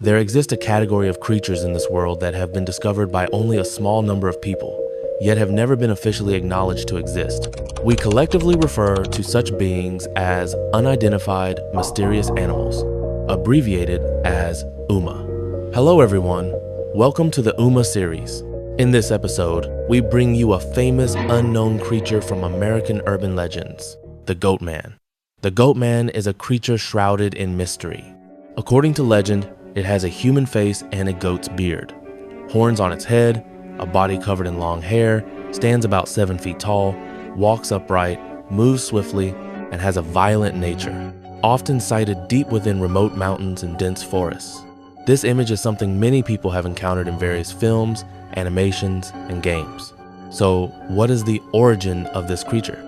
There exists a category of creatures in this world that have been discovered by only a small number of people, yet have never been officially acknowledged to exist. We collectively refer to such beings as unidentified mysterious animals, abbreviated as UMA. Hello everyone, welcome to the UMA series. In this episode, we bring you a famous unknown creature from American urban legends, the Goatman. The Goatman is a creature shrouded in mystery. According to legend, it has a human face and a goat's beard, horns on its head, a body covered in long hair, stands about 7 feet tall, walks upright, moves swiftly, and has a violent nature, often sighted deep within remote mountains and dense forests. This image is something many people have encountered in various films, animations, and games. So, what is the origin of this creature?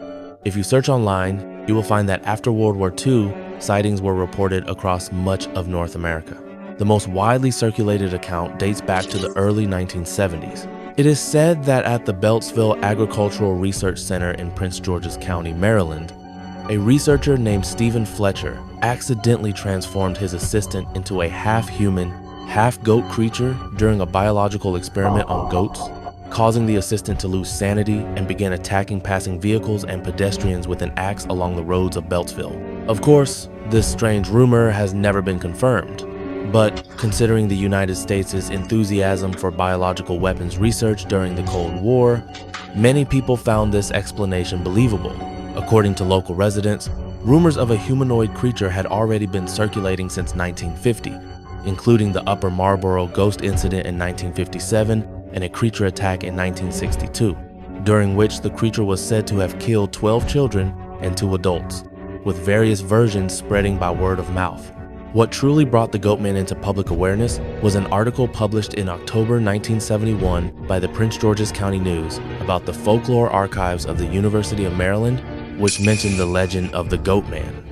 If you search online, you will find that after World War II, sightings were reported across much of North America. The most widely circulated account dates back to the early 1970s. It is said that at the Beltsville Agricultural Research Center in Prince George's County, Maryland, a researcher named Stephen Fletcher accidentally transformed his assistant into a half-human, half-goat creature during a biological experiment on goats, causing the assistant to lose sanity and begin attacking passing vehicles and pedestrians with an axe along the roads of Beltsville. Of course, this strange rumor has never been confirmed. But considering the United States' enthusiasm for biological weapons research during the Cold War, many people found this explanation believable. According to local residents, rumors of a humanoid creature had already been circulating since 1950, including the Upper Marlboro ghost incident in 1957 and a creature attack in 1962, during which the creature was said to have killed 12 children and 2 adults, with various versions spreading by word of mouth. What truly brought the Goatman into public awareness was an article published in October 1971 by the Prince George's County News about the folklore archives of the University of Maryland, which mentioned the legend of the Goatman.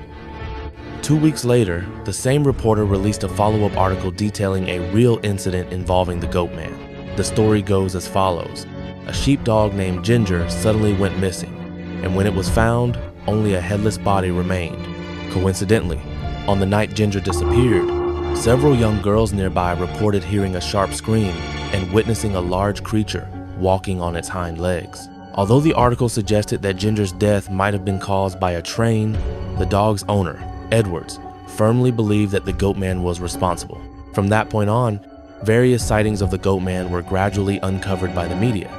2 weeks later, the same reporter released a follow-up article detailing a real incident involving the Goatman. The story goes as follows. A sheepdog named Ginger suddenly went missing, and when it was found, only a headless body remained. Coincidentally, on the night Ginger disappeared, several young girls nearby reported hearing a sharp scream and witnessing a large creature walking on its hind legs. Although the article suggested that Ginger's death might have been caused by a train, the dog's owner, Edwards, firmly believed that the Goatman was responsible. From that point on, various sightings of the Goatman were gradually uncovered by the media,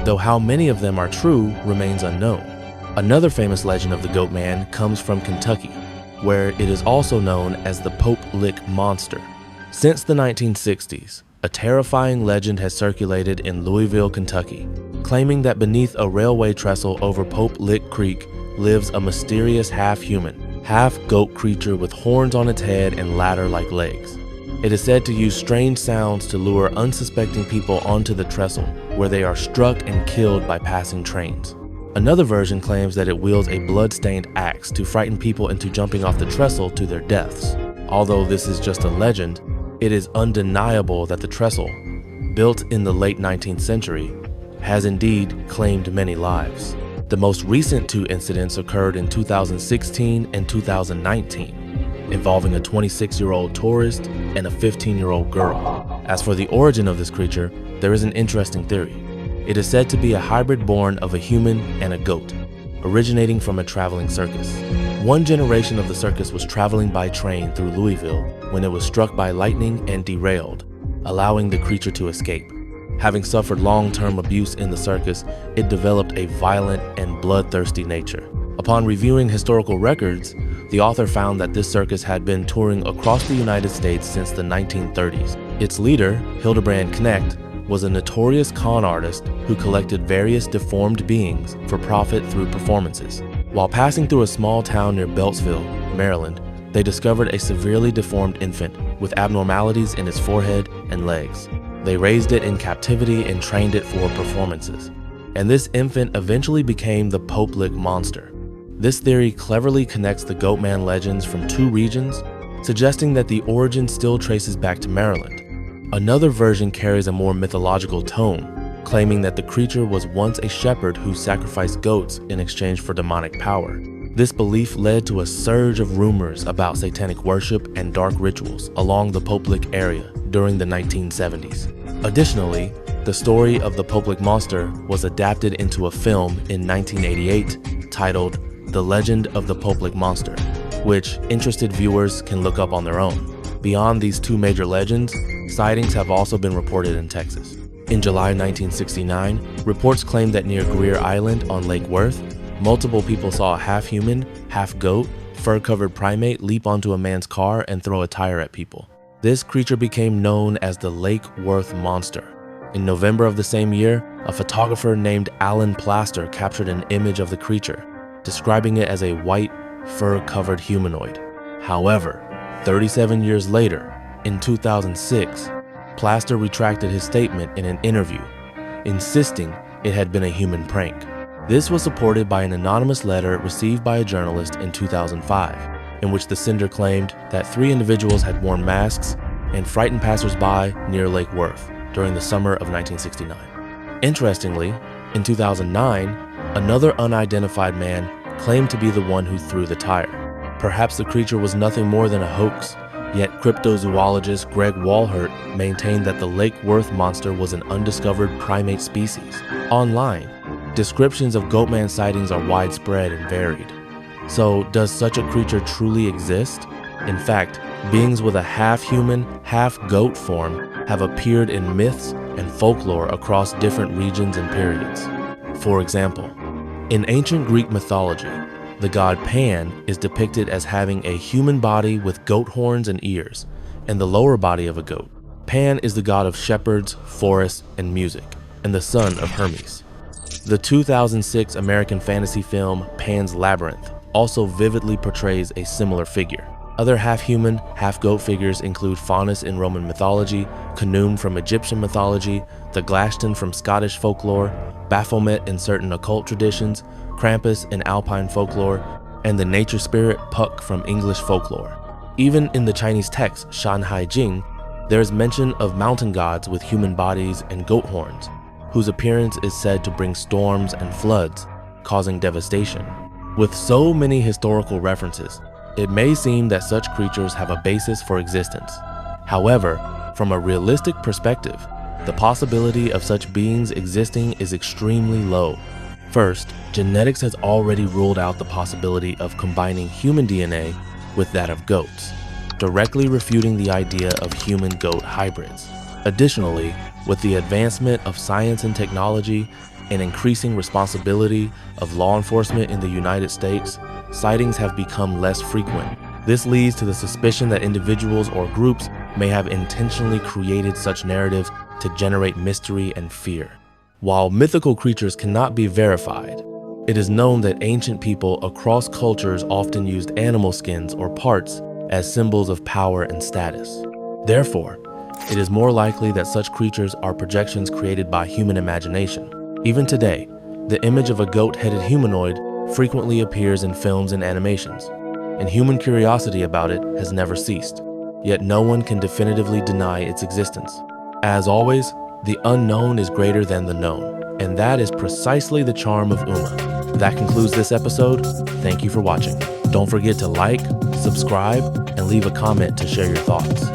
though how many of them are true remains unknown. Another famous legend of the Goatman comes from Kentucky, where it is also known as the Pope Lick Monster. Since the 1960s, a terrifying legend has circulated in Louisville, Kentucky, claiming that beneath a railway trestle over Pope Lick Creek lives a mysterious half-human, half-goat creature with horns on its head and ladder-like legs. It is said to use strange sounds to lure unsuspecting people onto the trestle, where they are struck and killed by passing trains. Another version claims that it wields a blood-stained axe to frighten people into jumping off the trestle to their deaths. Although this is just a legend, it is undeniable that the trestle, built in the late 19th century, has indeed claimed many lives. The most recent 2 incidents occurred in 2016 and 2019, involving a 26-year-old tourist and a 15-year-old girl. As for the origin of this creature, there is an interesting theory. It is said to be a hybrid born of a human and a goat, originating from a traveling circus. One generation of the circus was traveling by train through Louisville when it was struck by lightning and derailed, allowing the creature to escape. Having suffered long-term abuse in the circus, it developed a violent and bloodthirsty nature. Upon reviewing historical records, the author found that this circus had been touring across the United States since the 1930s. Its leader, Hildebrand Knecht, was a notorious con artist who collected various deformed beings for profit through performances. While passing through a small town near Beltsville, Maryland, they discovered a severely deformed infant with abnormalities in its forehead and legs. They raised it in captivity and trained it for performances. And this infant eventually became the Pope Lick Monster. This theory cleverly connects the Goatman legends from 2 regions, suggesting that the origin still traces back to Maryland. Another version carries a more mythological tone, claiming that the creature was once a shepherd who sacrificed goats in exchange for demonic power. This belief led to a surge of rumors about satanic worship and dark rituals along the Poplick area during the 1970s. Additionally, the story of the Poplick Monster was adapted into a film in 1988 titled The Legend of the Poplick Monster, which interested viewers can look up on their own. Beyond these two major legends, sightings have also been reported in Texas. In July 1969, reports claimed that near Greer Island on Lake Worth, multiple people saw a half-human, half-goat, fur-covered primate leap onto a man's car and throw a tire at people. This creature became known as the Lake Worth Monster. In November of the same year, a photographer named Alan Plaster captured an image of the creature, describing it as a white, fur-covered humanoid. However, 37 years later, in 2006, Plaster retracted his statement in an interview, insisting it had been a human prank. This was supported by an anonymous letter received by a journalist in 2005, in which the sender claimed that 3 individuals had worn masks and frightened passersby near Lake Worth during the summer of 1969. Interestingly, in 2009, another unidentified man claimed to be the one who threw the tire. Perhaps the creature was nothing more than a hoax, yet cryptozoologist Greg Walhert maintained that the Lake Worth monster was an undiscovered primate species. Online, descriptions of Goatman sightings are widespread and varied. So, does such a creature truly exist? In fact, beings with a half-human, half-goat form have appeared in myths and folklore across different regions and periods. For example, in ancient Greek mythology, the god Pan is depicted as having a human body with goat horns and ears, and the lower body of a goat. Pan is the god of shepherds, forests, and music, and the son of Hermes. The 2006 American fantasy film Pan's Labyrinth also vividly portrays a similar figure. Other half-human, half-goat figures include Faunus in Roman mythology, Khnum from Egyptian mythology, the Glashtan from Scottish folklore, Baphomet in certain occult traditions, Krampus in Alpine folklore, and the nature spirit Puck from English folklore. Even in the Chinese text Shanhai Jing, there is mention of mountain gods with human bodies and goat horns, whose appearance is said to bring storms and floods, causing devastation. With so many historical references, it may seem that such creatures have a basis for existence. However, from a realistic perspective, the possibility of such beings existing is extremely low. First, genetics has already ruled out the possibility of combining human DNA with that of goats, directly refuting the idea of human-goat hybrids. Additionally, with the advancement of science and technology and increasing responsibility of law enforcement in the United States, sightings have become less frequent. This leads to the suspicion that individuals or groups may have intentionally created such narratives to generate mystery and fear. While mythical creatures cannot be verified, it is known that ancient people across cultures often used animal skins or parts as symbols of power and status. Therefore, it is more likely that such creatures are projections created by human imagination. Even today, the image of a goat-headed humanoid frequently appears in films and animations, and human curiosity about it has never ceased. Yet no one can definitively deny its existence. As always, the unknown is greater than the known, and that is precisely the charm of UMA. That concludes this episode. Thank you for watching. Don't forget to like, subscribe, and leave a comment to share your thoughts.